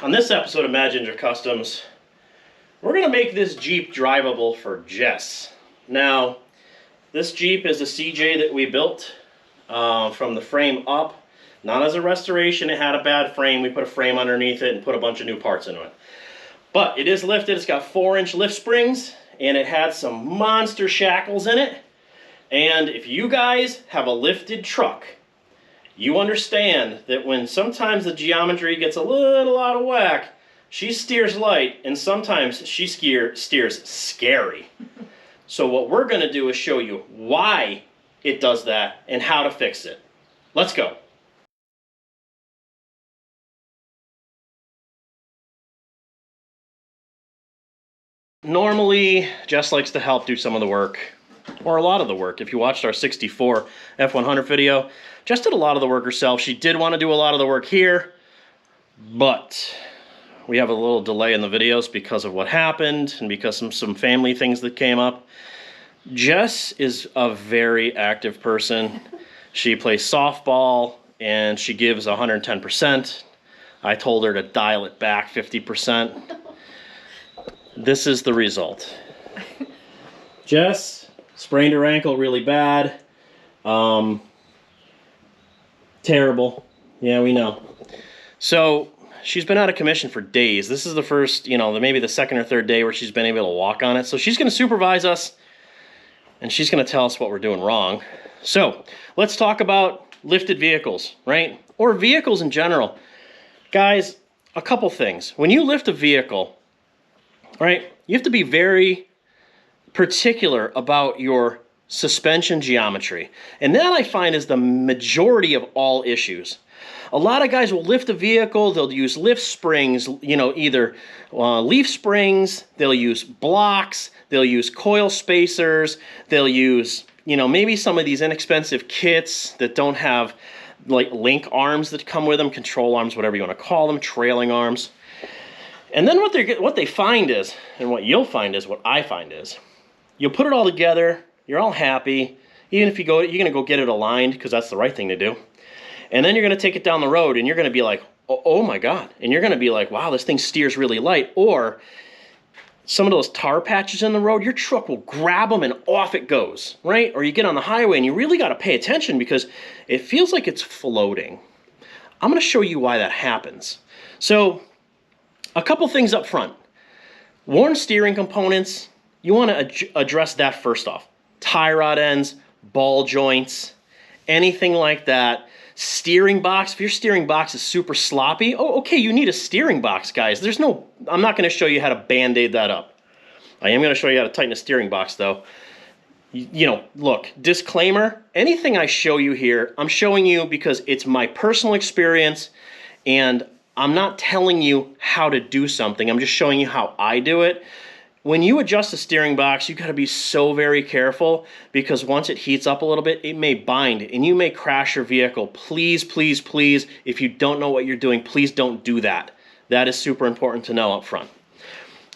On this episode of Maginger Customs, we're going to make this Jeep drivable for Jess. Now, this Jeep is a CJ that we built from the frame up. Not as a restoration, it had a bad frame. We put a frame underneath it and put a bunch of new parts into it. But it is lifted, it's got 4-inch lift springs, and it had some monster shackles in it. And if you guys have a lifted truck, you understand that when sometimes the geometry gets a little out of whack, she steers light, and sometimes she steers scary. So what we're going to do is show you why it does that and how to fix it. Let's go. Normally, Jess likes to help do some of the work, or a lot of the work. If you watched our 64 F100 video, Jess did a lot of the work herself. She did want to do a lot of the work here, but we have a little delay in the videos because of what happened and because of some family things that came up. Jess is a very active person. She plays softball and she gives 110%. I told her to dial it back 50%. This is the result. Jess sprained her ankle really bad. Terrible. Yeah, we know. So she's been out of commission for days. This is the first, maybe the second or third day where she's been able to walk on it. So she's going to supervise us, and she's going to tell us what we're doing wrong. So let's talk about lifted vehicles, right? Or vehicles in general. Guys, a couple things. When you lift a vehicle, right, you have to be very particular about your suspension geometry. And that I find is the majority of all issues. A lot of guys will lift a vehicle, they'll use lift springs, either leaf springs, they'll use blocks, they'll use coil spacers, they'll use, maybe some of these inexpensive kits that don't have like link arms that come with them, control arms, whatever you want to call them, trailing arms. And then what they find is, and what you'll find is, what I find is, you'll put it all together, you're all happy, even if you're going to go get it aligned, because that's the right thing to do. And then you're going to take it down the road, and you're going to be like, oh my God. And you're going to be like, wow, this thing steers really light. Or some of those tar patches in the road, your truck will grab them and off it goes, right? Or you get on the highway, and you really got to pay attention because it feels like it's floating. I'm going to show you why that happens. So a couple things up front. Worn steering components, you want to address that first off. Tie rod ends, ball joints, anything like that. Steering box, if your steering box is super sloppy, okay, you need a steering box, guys. I'm not going to show you how to band-aid that up. I am going to show you how to tighten a steering box, though. Look, disclaimer, anything I show you here, I'm showing you because it's my personal experience, and I'm not telling you how to do something. I'm just showing you how I do it. When you adjust the steering box, you got to be so very careful because once it heats up a little bit, it may bind and you may crash your vehicle. Please, please, please, if you don't know what you're doing, please don't do that. That is super important to know up front.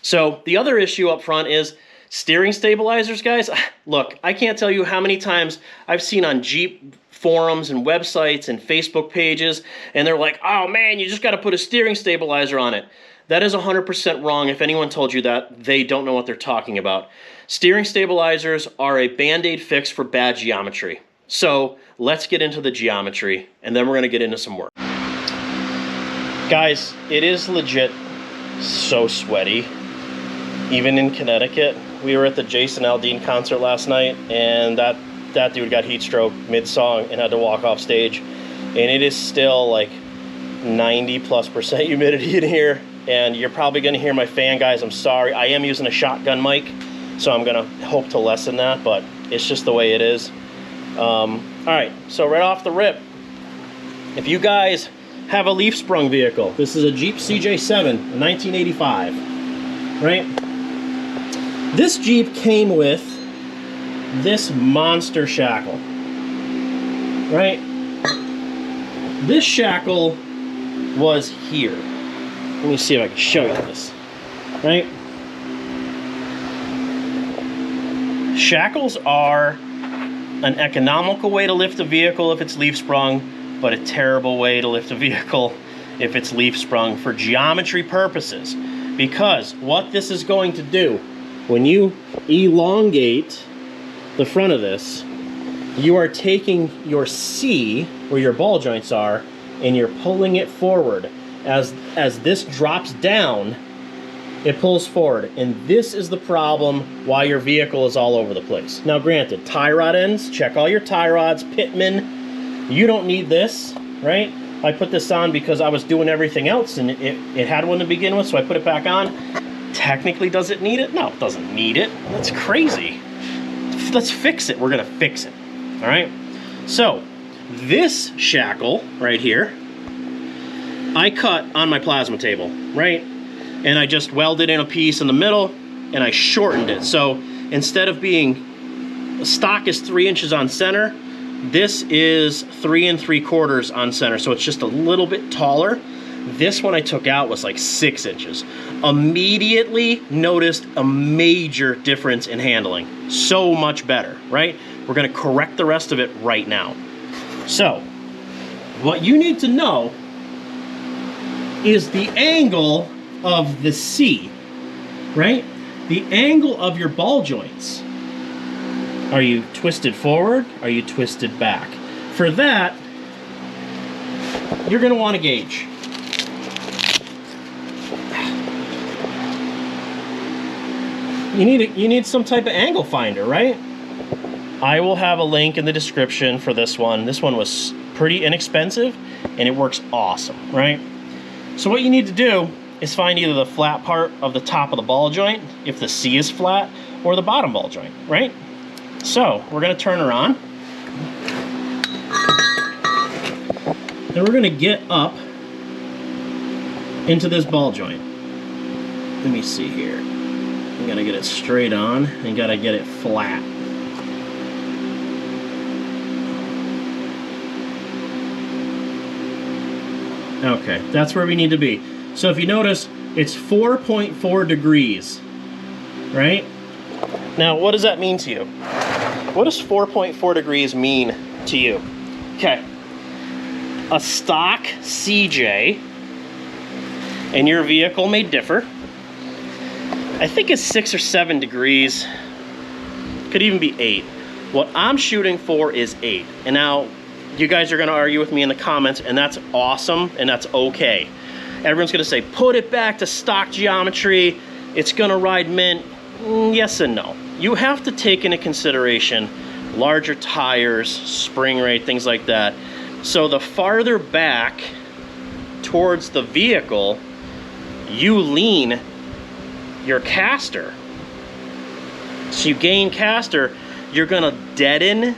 So the other issue up front is steering stabilizers, guys. Look, I can't tell you how many times I've seen on Jeep forums and websites and Facebook pages, and they're like, oh man, you just got to put a steering stabilizer on it. That is 100% wrong. If anyone told you that, they don't know what they're talking about. Steering stabilizers are a band-aid fix for bad geometry. So let's get into the geometry, and then we're going to get into some work. Guys, it is legit so sweaty. Even in Connecticut, we were at the Jason Aldean concert last night, and that dude got heat stroke mid-song and had to walk off stage. And it is still like 90+% humidity in here. And you're probably going to hear my fan, guys. I'm sorry. I am using a shotgun mic, so I'm going to hope to lessen that, but it's just the way it is. All right, so right off the rip, if you guys have a leaf sprung vehicle, this is a Jeep CJ7, 1985, right? This Jeep came with this monster shackle, right? This shackle was here. Let me see if I can show you this, right? Shackles are an economical way to lift a vehicle if it's leaf sprung, but a terrible way to lift a vehicle if it's leaf sprung for geometry purposes. Because what this is going to do, when you elongate the front of this, you are taking your C, where your ball joints are, and you're pulling it forward. As this drops down, it pulls forward. And this is the problem why your vehicle is all over the place. Now granted, tie rod ends, check all your tie rods, Pitman. You don't need this, right? I put this on because I was doing everything else and it had one to begin with, so I put it back on. Technically, does it need it? No, it doesn't need it. That's crazy. Let's fix it. We're gonna fix it, all right? So, this shackle right here, I cut on my plasma table, right? And I just welded in a piece in the middle and I shortened it. So, instead of being, stock is 3 inches on center, this is 3 3/4 on center, so it's just a little bit taller. This one I took out was like 6 inches. Immediately noticed a major difference in handling. So much better, right? We're gonna correct the rest of it right now. So, what you need to know is the angle of the C, right? The angle of your ball joints. Are you twisted forward? Are you twisted back? For that, you're gonna wanna gauge. You need some type of angle finder, right? I will have a link in the description for this one. This one was pretty inexpensive and it works awesome, right? So what you need to do is find either the flat part of the top of the ball joint, if the C is flat, or the bottom ball joint, right? So we're gonna turn her on. Then we're gonna get up into this ball joint. Let me see here. I'm gonna get it straight on and gotta get it flat. Okay, that's where we need to be. So if you notice, it's 4.4 degrees, right? Now, what does that mean to you? What does 4.4 degrees mean to you? Okay, a stock CJ, and your vehicle may differ. I think it's 6 or 7 degrees, could even be 8. What I'm shooting for is 8. And now, you guys are gonna argue with me in the comments, and that's awesome, and that's okay. Everyone's gonna say, put it back to stock geometry, it's gonna ride mint. Yes and no. You have to take into consideration larger tires, spring rate, things like that. So the farther back towards the vehicle you lean your caster, so you gain caster, you're gonna deaden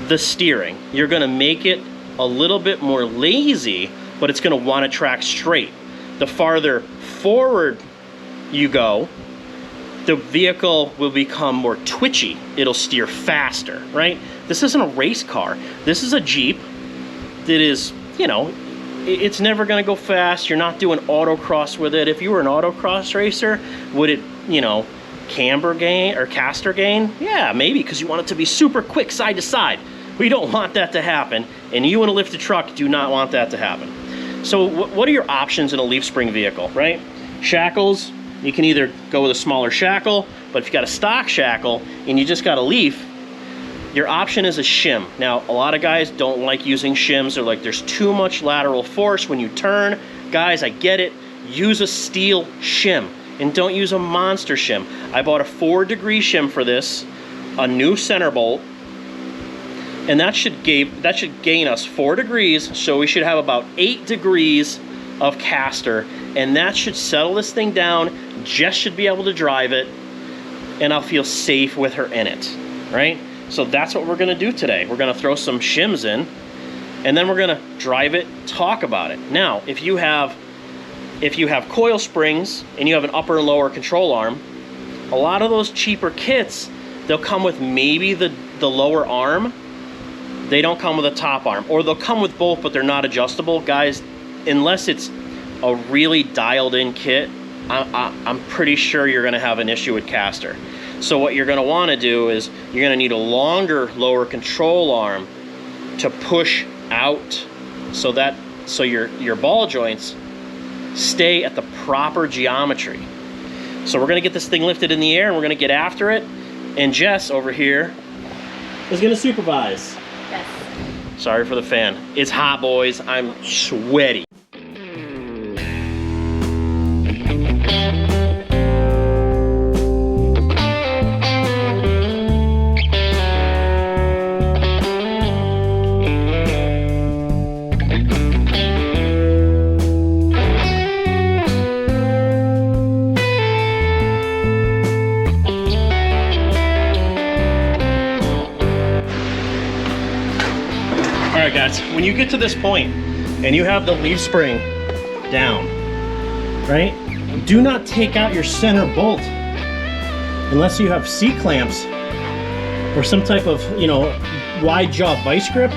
the steering. You're gonna make it a little bit more lazy, but it's gonna wanna track straight. The farther forward you go, the vehicle will become more twitchy. It'll steer faster, right? This isn't a race car. This is a Jeep that is, you know, it's never gonna go fast. You're not doing autocross with it. If you were an autocross racer, would it, you know, camber gain or caster gain? Yeah, maybe, because you want it to be super quick side to side. We don't want that to happen, and you in a lifted truck do not want that to happen. So what are your options in a leaf spring vehicle, right? Shackles, you can either go with a smaller shackle, but if you got a stock shackle and you just got a leaf, your option is a shim. Now, a lot of guys don't like using shims. They're like, there's too much lateral force when you turn. Guys, I get it. Use a steel shim and don't use a monster shim. I bought a 4-degree shim for this, a new center bolt, and that should gain us 4 degrees, so we should have about 8 degrees of caster, and that should settle this thing down. Jess should be able to drive it, and I'll feel safe with her in it, right? So that's what we're gonna do today. We're gonna throw some shims in, and then we're gonna drive it, talk about it. Now, if you have coil springs and you have an upper and lower control arm, a lot of those cheaper kits, they'll come with maybe the lower arm. They don't come with a top arm, or they'll come with both, but they're not adjustable. Guys, unless it's a really dialed in kit, I'm pretty sure you're gonna have an issue with caster. So what you're gonna wanna do is you're gonna need a longer lower control arm to push out so that so your ball joints stay at the proper geometry. So we're gonna get this thing lifted in the air and we're gonna get after it. And Jess over here is gonna supervise. Yes. Sorry for the fan. It's hot, boys. I'm sweaty. Alright guys, when you get to this point and you have the leaf spring down, right? Do not take out your center bolt unless you have C-clamps or some type of, you know, wide jaw vice grip,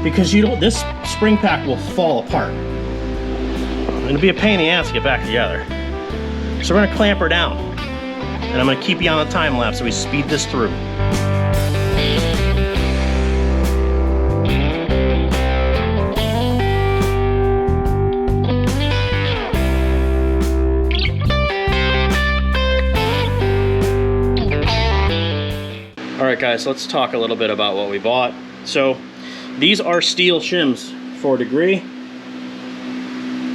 because this spring pack will fall apart. It'll be a pain in the ass to get back together. So we're gonna clamp her down and I'm gonna keep you on the time lapse so we speed this through. Alright guys, let's talk a little bit about what we bought. So these are steel shims, 4 degree.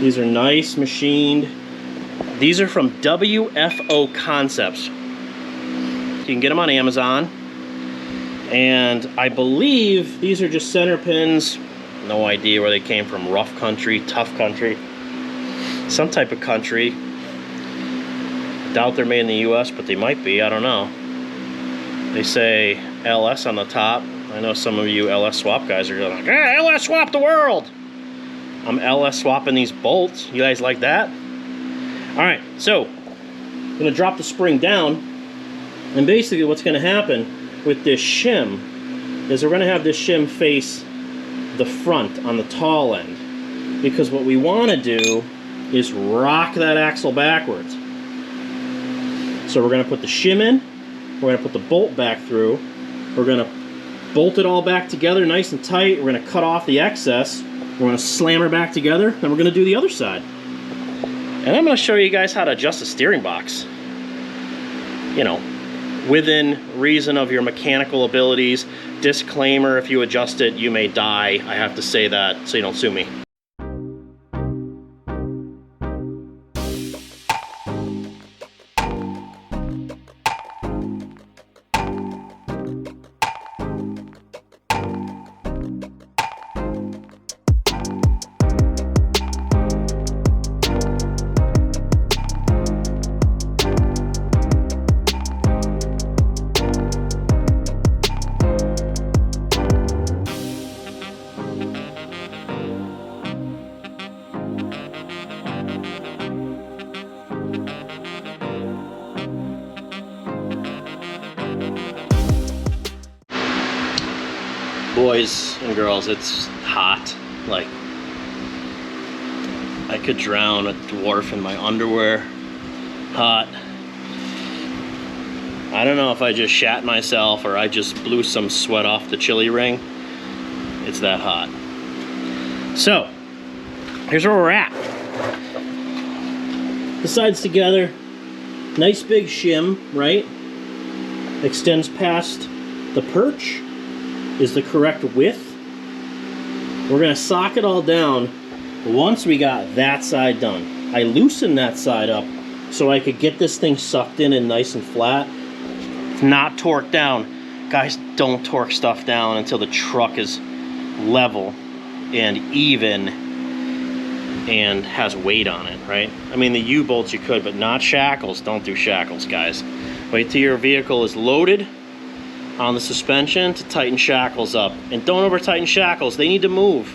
These are nice, machined. These are from WFO Concepts. You can get them on Amazon. And I believe these are just center pins. No idea where they came from. Rough country, tough country. Some type of country. Doubt they're made in the US, but they might be, I don't know. They say LS on the top. I know some of you LS swap guys are like, hey, LS swap the world. I'm LS swapping these bolts. You guys like that? All right, so I'm gonna drop the spring down, and basically what's gonna happen with this shim is we're gonna have this shim face the front on the tall end, because what we wanna do is rock that axle backwards. So we're gonna put the shim in, we're gonna put the bolt back through, we're gonna bolt it all back together nice and tight, we're gonna cut off the excess, we're gonna slam her back together, then we're gonna do the other side. And I'm gonna show you guys how to adjust the steering box. You know, within reason of your mechanical abilities. Disclaimer, if you adjust it, you may die. I have to say that so you don't sue me. Boys and girls, it's hot. Like, I could drown a dwarf in my underwear. Hot. I don't know if I just shat myself or I just blew some sweat off the chili ring. It's that hot. So, here's where we're at. The sides together. Nice big shim, right? Extends past the perch. Is the correct width. We're gonna sock it all down once we got that side done. I loosened that side up so I could get this thing sucked in and nice and flat. Not torqued down. Guys, don't torque stuff down until the truck is level and even and has weight on it, right? I mean, the U-bolts you could, but not shackles. Don't do shackles, guys. Wait till your vehicle is loaded on the suspension to tighten shackles up. And don't over tighten shackles, they need to move.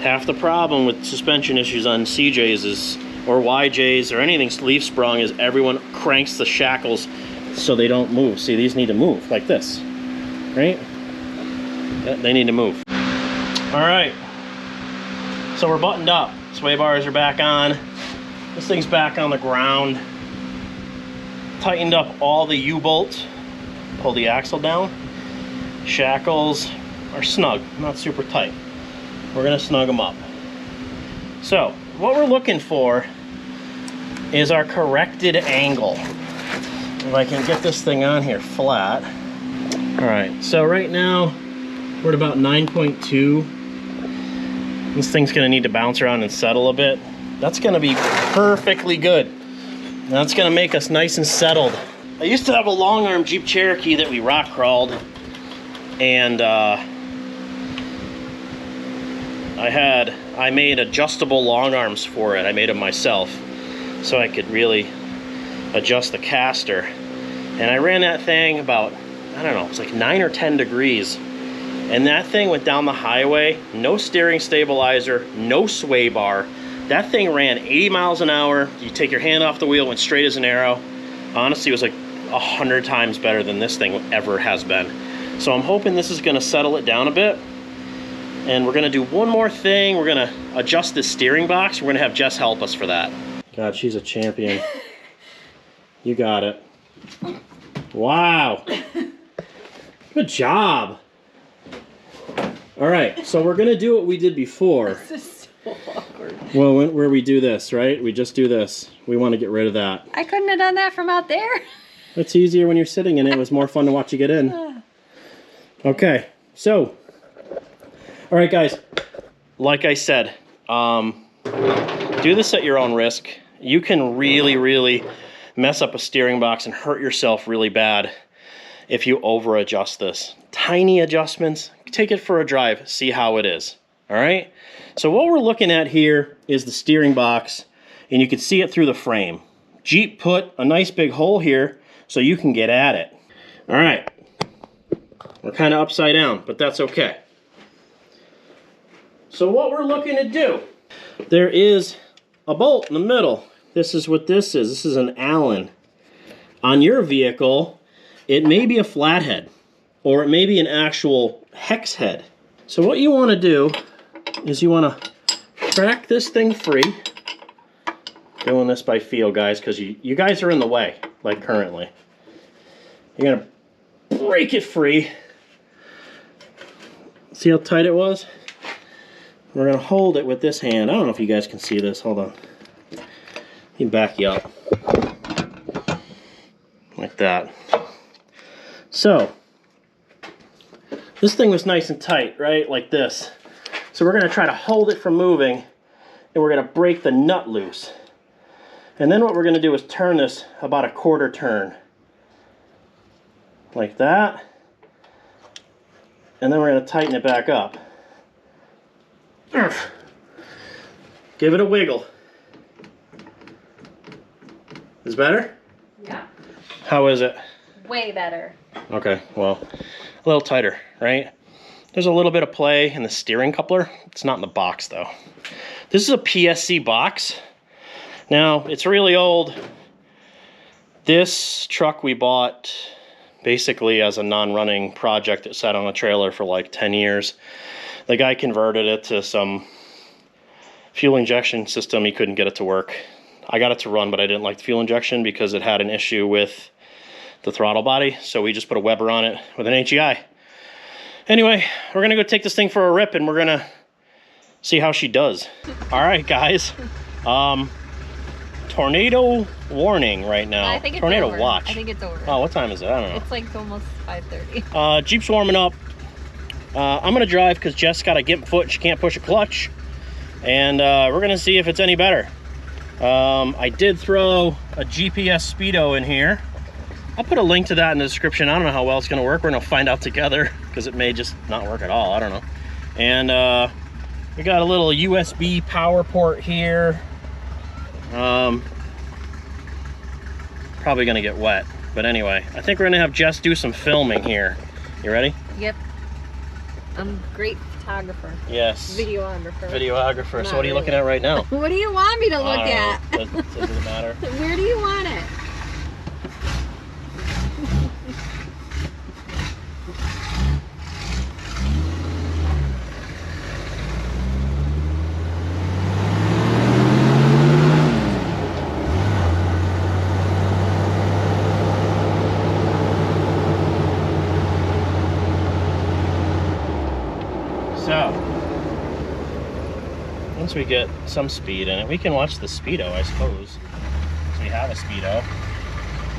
Half the problem with suspension issues on CJs is, or YJs or anything leaf sprung, is everyone cranks the shackles so they don't move. See, these need to move like this, right? Yeah, they need to move. All right, so we're buttoned up. Sway bars are back on. This thing's back on the ground. Tightened up all the U-bolts. Pull the axle down. Shackles are snug, not super tight. We're gonna snug them up. So what we're looking for is our corrected angle. If I can get this thing on here flat. All right, so right now we're at about 9.2. This thing's gonna need to bounce around and settle a bit. That's gonna be perfectly good. That's gonna make us nice and settled. I used to have a long arm Jeep Cherokee that we rock crawled, and I made adjustable long arms for it. I made them myself so I could really adjust the caster. And I ran that thing about, I don't know, it's like 9 or 10 degrees. And that thing went down the highway, no steering stabilizer, no sway bar. That thing ran 80 miles an hour. You take your hand off the wheel, went straight as an arrow. Honestly, it was like 100 times better than this thing ever has been. So I'm hoping this is gonna settle it down a bit. And we're gonna do one more thing. We're gonna adjust this steering box. We're gonna have Jess help us for that. God, she's a champion. You got it. Wow. Good job. All right, so we're gonna do what we did before. This is so awkward. Well, where we do this, right? We just do this. We want to get rid of that. I couldn't have done that from out there. It's easier when you're sitting in it. It was more fun to watch you get in. Okay, so, all right, guys. Like I said, do this at your own risk. You can really, really mess up a steering box and hurt yourself really bad if you over adjust this. Tiny adjustments, take it for a drive, see how it is. All right, so what we're looking at here is the steering box, and you can see it through the frame. Jeep put a nice big hole here so you can get at it. All right, we're kind of upside down, but that's okay. So what we're looking to do, there is a bolt in the middle. This is what this is. This is an Allen. On your vehicle, it may be a flathead, or it may be an actual hex head. So what you want to do is you want to crack this thing free. Doing this by feel, guys, because you guys are in the way, like currently. You're going to break it free. See how tight it was? We're going to hold it with this hand. I don't know if you guys can see this. Hold on. Let me back you up. Like that. So, this thing was nice and tight, right? Like this. So we're going to try to hold it from moving, and we're going to break the nut loose. And then what we're going to do is turn this about a quarter turn. Like that. And then we're going to tighten it back up. Give it a wiggle. Is better? Yeah. How is it? Way better. Okay, well, a little tighter, right? There's a little bit of play in the steering coupler. It's not in the box, though. This is a PSC box. Now, it's really old. This truck we bought basically as a non-running project that sat on a trailer for like 10 years. The guy converted it to some fuel injection system. He couldn't get it to work. I got it to run, but I didn't like the fuel injection because it had an issue with the throttle body. So we just put a Weber on it with an HEI. Anyway, we're gonna go take this thing for a rip and we're gonna see how she does. All right, guys. Tornado warning right now. I think it's tornado over. watch. I think it's over. Oh, what time is it? I don't know. It's like almost 5:30. Jeep's warming up. I'm gonna drive because Jess got a gimp foot and she can't push a clutch. And we're gonna see if it's any better. I did throw a GPS speedo in here. I'll put a link to that in the description. I don't know how well it's gonna work. We're gonna find out together because it may just not work at all. I don't know. And we got a little USB power port here. Probably gonna get wet, but anyway, I think we're gonna have Jess do some filming here. You ready? Yep. I'm a great photographer. Yes. Videographer. Videographer. So what are you looking at right now? What do you want me to look at? It doesn't matter. Where do you want it? So, once once we get some speed in it, we can watch the speedo, I suppose. So we have a speedo.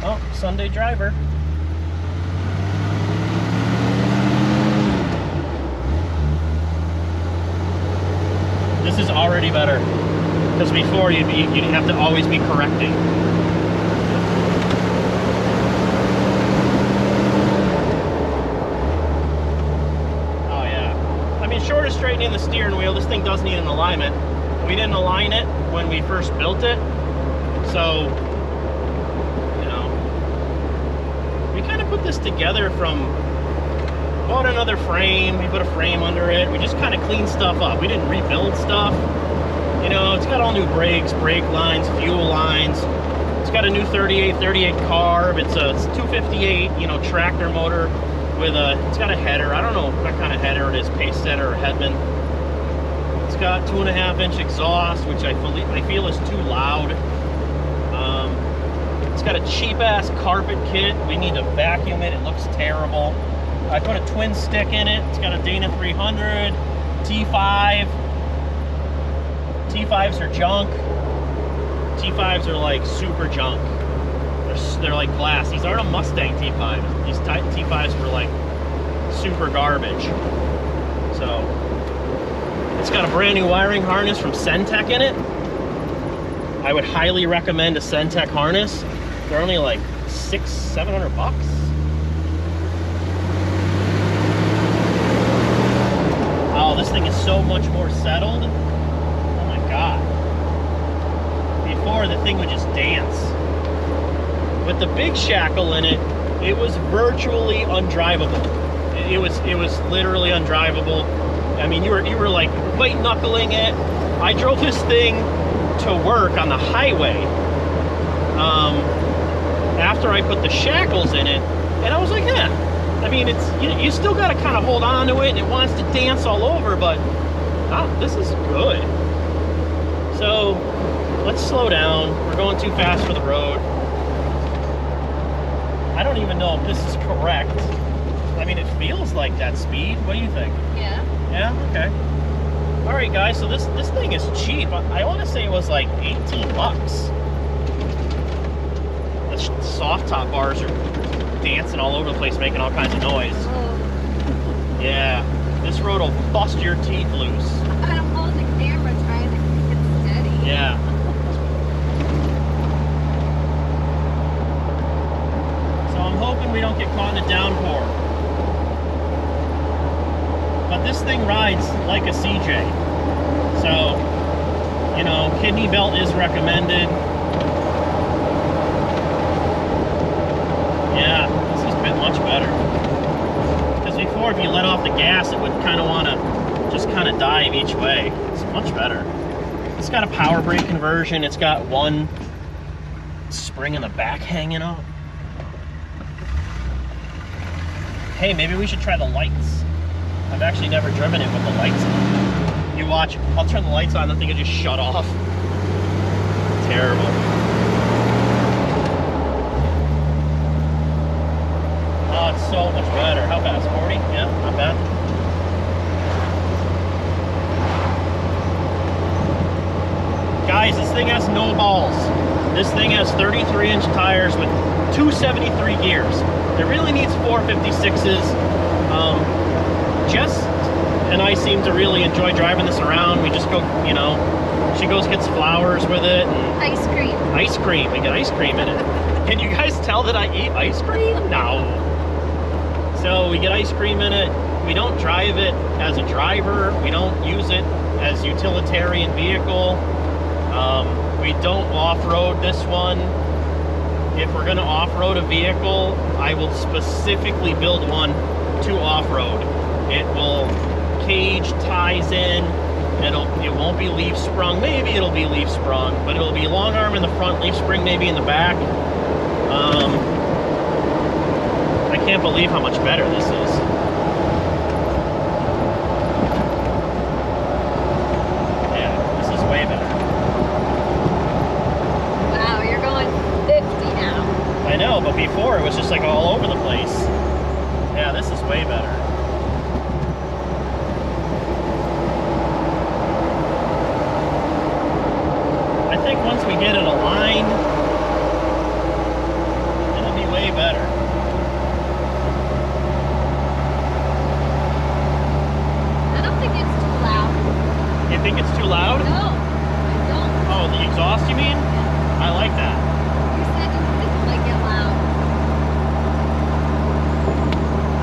Oh, Sunday driver. This is already better, because before you'd have to always be correcting. Oh yeah, I mean, short of straightening the steering wheel, this thing does need an alignment. We didn't align it when we first built it, so you know, we kind of put this together from. Bought another frame, we put a frame under it, we just kind of cleaned stuff up. We didn't rebuild stuff. You know, it's got all new brakes, brake lines, fuel lines. It's got a new 38 carb. It's a 258, you know, tractor motor with it's got a header. I don't know what kind of header it is, pace setter or Headman. It's got 2.5-inch exhaust, which I feel is too loud. It's got a cheap-ass carpet kit. We need to vacuum it. It looks terrible. I put a twin stick in it. It's got a Dana 300, T5. T5s are junk. T5s are like super junk. They're like glass. These aren't a Mustang T5s. These T5s were like super garbage. So it's got a brand new wiring harness from Centec in it. I would highly recommend a Centec harness. They're only like $600-700 bucks. Oh, this thing is so much more settled. Oh my God. Before, the thing would just dance. With the big shackle in it, it was virtually undrivable. It was literally undrivable. I mean, you were like white knuckling it. I drove this thing to work on the highway after I put the shackles in it, and I was like, yeah. I mean, it's you still got to kind of hold on to it, and it wants to dance all over, but oh, this is good. So let's slow down. We're going too fast for the road. I don't even know if this is correct. I mean, it feels like that speed. What do you think? Yeah. Yeah? Okay. All right, guys, so this thing is cheap. I want to say it was like 18 bucks. The soft top bars are dancing all over the place, making all kinds of noise. Oh. Yeah, this road will bust your teeth loose. I'm holding the camera trying to keep it steady. Yeah. So I'm hoping we don't get caught in a downpour. But this thing rides like a CJ. So, you know, kidney belt is recommended. Yeah, this is a bit much better. Because before, if you let off the gas, it would kind of want to just kind of dive each way. It's much better. It's got a power brake conversion. It's got one spring in the back hanging up. Hey, maybe we should try the lights. I've actually never driven it with the lights on. You watch, I'll turn the lights on, the thing will just shut off. Terrible. Oh, it's so much better. How fast? 40? Yeah, not bad. Guys, this thing has no balls. This thing has 33-inch tires with 273 gears. It really needs 456s. Jess and I seem to really enjoy driving this around. We just go, you know, she goes gets flowers with it. And Ice cream. ice cream. We get ice cream in it. Can you guys tell that I eat ice cream? No. So we get ice cream in it. We don't drive it as a driver. We don't use it as a utilitarian vehicle. We don't off-road this one. If we're going to off-road a vehicle, I will specifically build one to off-road. It will cage ties in. It won't be leaf sprung. Maybe it'll be leaf sprung, but it'll be long arm in the front, leaf spring maybe in the back. I can't believe how much better this is. Yeah, this is way better. Wow, you're going 50 now. I know, but before it was just like all over the place. Yeah, this is way better. like that. You said it might get loud.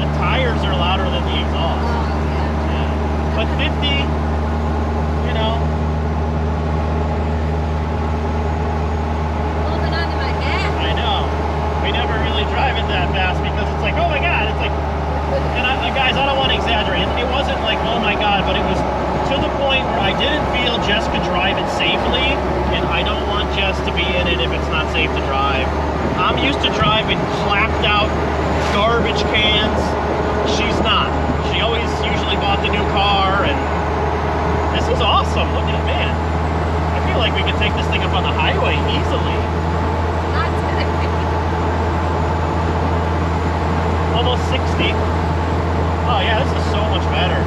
The tires are louder than the exhaust. Oh, yeah. Yeah. But 50, you know. Holding on to my hat. I know. We never really drive it that fast because it's like, oh my God, it's like, and guys, I don't want to exaggerate. It wasn't like, oh my God, but it was to the point where I didn't feel Jess could drive it safely, and I don't want Jess to be in it if it's not safe to drive. I'm used to driving clapped out garbage cans. She's not. She always usually bought the new car, and this is awesome. Look at it, man. I feel like we could take this thing up on the highway easily. Not today. Almost 60. Oh yeah, this is so much better.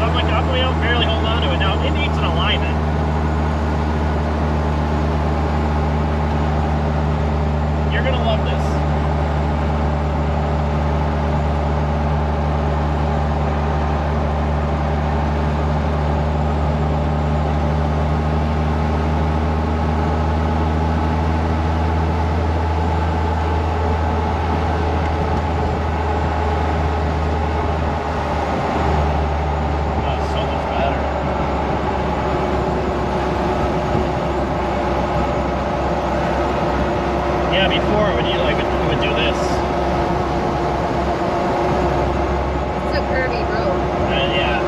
I'm like, I'm barely holding on to it now. It needs an alignment. You're gonna love this. Yeah, before it would do this. It's a curvy road. Yeah.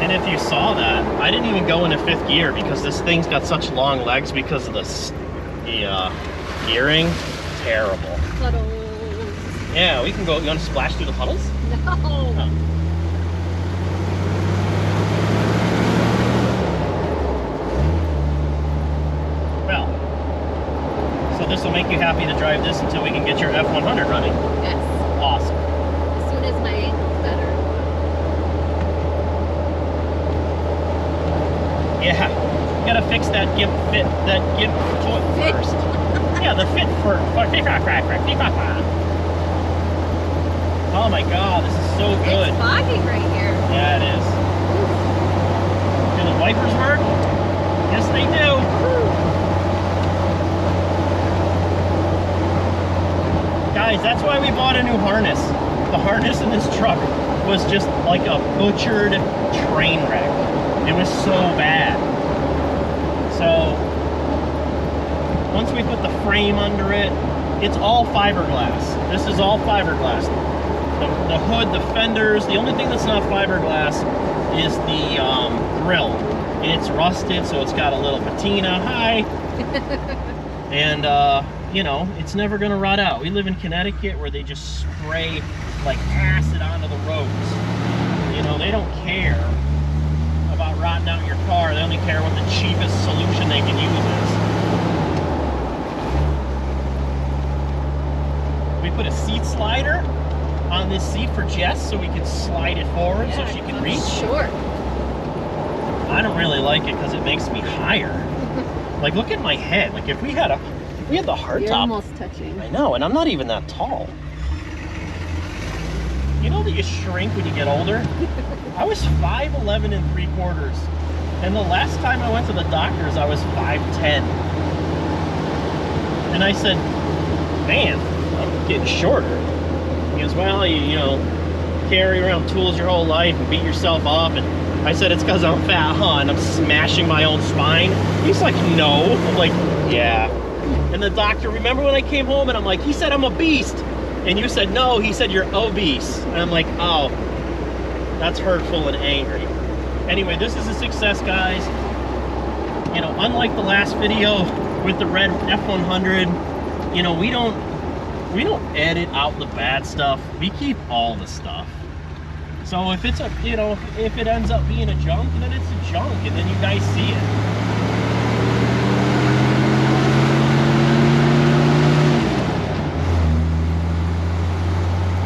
And if you saw that, I didn't even go into 5th gear because this thing's got such long legs because of the gearing. Terrible. Puddles. Yeah, we can go. You want to splash through the puddles? No. Oh. This will make you happy to drive this until we can get your F100 running. Yes. Awesome. As soon as my ankle's better. Yeah. You gotta fix that gimp foot Fit. first. Yeah, the fit first. Oh my God, this is so good. It's foggy right here. Yeah, it is. Do the wipers work? Yes, they do. Guys, that's why we bought a new harness. The harness in this truck was just like a butchered train wreck. It was so bad. So, once we put the frame under it, it's all fiberglass. This is all fiberglass. The hood, the fenders, the only thing that's not fiberglass is the grill. It's rusted, so it's got a little patina. Hi! And, you know, it's never gonna rot out. We live in Connecticut where they just spray like acid onto the roads. You know, they don't care about rotting out your car. They only care what the cheapest solution they can use is. We put a seat slider on this seat for Jess so we can slide it forward so she can reach. Short. I don't really like it because it makes me higher. Like, look at my head. Like, if we had the hard You're top. almost touching. I know, and I'm not even that tall. You know that you shrink when you get older? I was 5'11" and 3/4. And the last time I went to the doctor's, I was 5'10". And I said, man, I'm getting shorter. He goes, well, you know, carry around tools your whole life and beat yourself up. And I said, it's because I'm fat, huh? And I'm smashing my own spine. He's like, no. I'm like, yeah. And the doctor, remember when I came home and I'm like, he said I'm a beast. And you said, no, he said you're obese. And I'm like, oh, that's hurtful and angry. Anyway, this is a success, guys. You know, unlike the last video with the red F100, you know, we don't edit out the bad stuff. We keep all the stuff. So if it's a, you know, if it ends up being a junk, then it's a junk, and then you guys see it.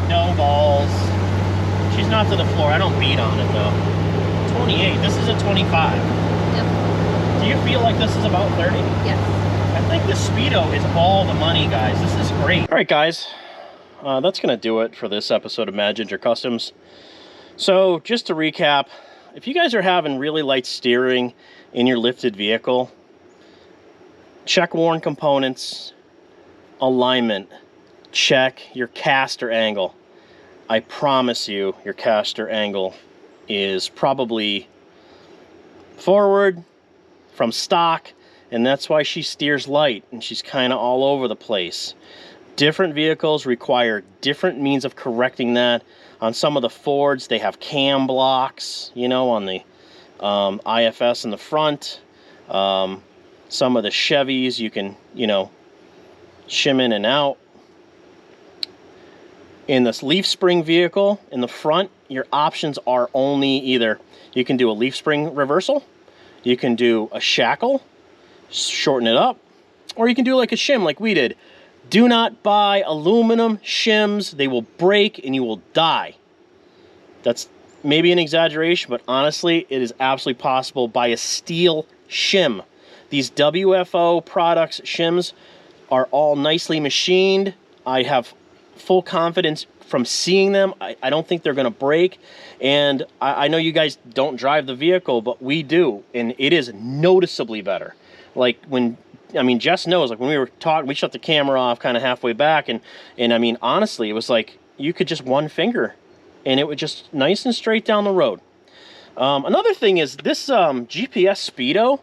No balls. She's not to the floor. I don't beat on it though. 28. This is a 25. Yep. Do you feel like this is about 30? Yes. I think the Speedo is all the money, guys. This is great. All right, guys. That's going to do it for this episode of Mad Ginger Customs. So just to recap, if you guys are having really light steering in your lifted vehicle, check worn components, alignment, check your caster angle. I promise you your caster angle is probably forward from stock, and that's why she steers light and she's kind of all over the place. Different vehicles require different means of correcting that. On some of the Fords, they have cam blocks, you know, on the IFS in the front. Some of the Chevys, you can, you know, shim in and out. In this leaf spring vehicle, in the front, your options are only either you can do a leaf spring reversal, you can do a shackle, shorten it up, or you can do like a shim like we did. Do not buy aluminum shims. They will break and you will die. That's maybe an exaggeration, but honestly, it is absolutely possible. Buy a steel shim. These WFO products, shims, are all nicely machined. I have full confidence from seeing them. I don't think they're going to break. And I know you guys don't drive the vehicle, but we do. And it is noticeably better. Like when... I mean, Jess knows, like when we were talking, we shut the camera off kind of halfway back, and I mean, honestly, it was like you could just one finger, and it would just nice and straight down the road. Another thing is this GPS Speedo,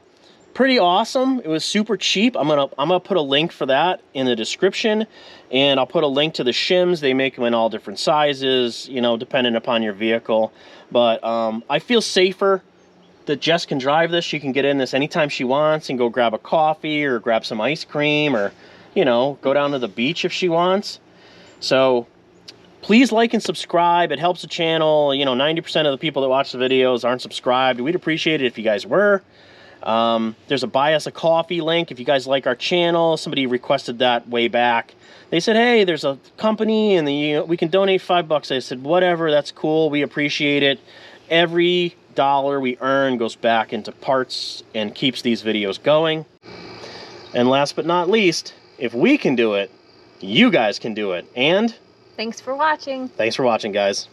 pretty awesome. It was super cheap. I'm gonna put a link for that in the description, and I'll put a link to the shims. They make them in all different sizes, you know, depending upon your vehicle. But I feel safer that Jess can drive this. She can get in this anytime she wants and go grab a coffee or grab some ice cream or, you know, go down to the beach if she wants. So please like and subscribe. It helps the channel. You know, 90% of the people that watch the videos aren't subscribed. We'd appreciate it if you guys were. There's a buy us a coffee link if you guys like our channel. Somebody requested that way back. They said, hey, there's a company and we can donate $5. I said, whatever, that's cool. We appreciate it. Every dollar we earn goes back into parts and keeps these videos going. And last but not least, if we can do it, you guys can do it. And Thanks for watching. thanks for watching, guys.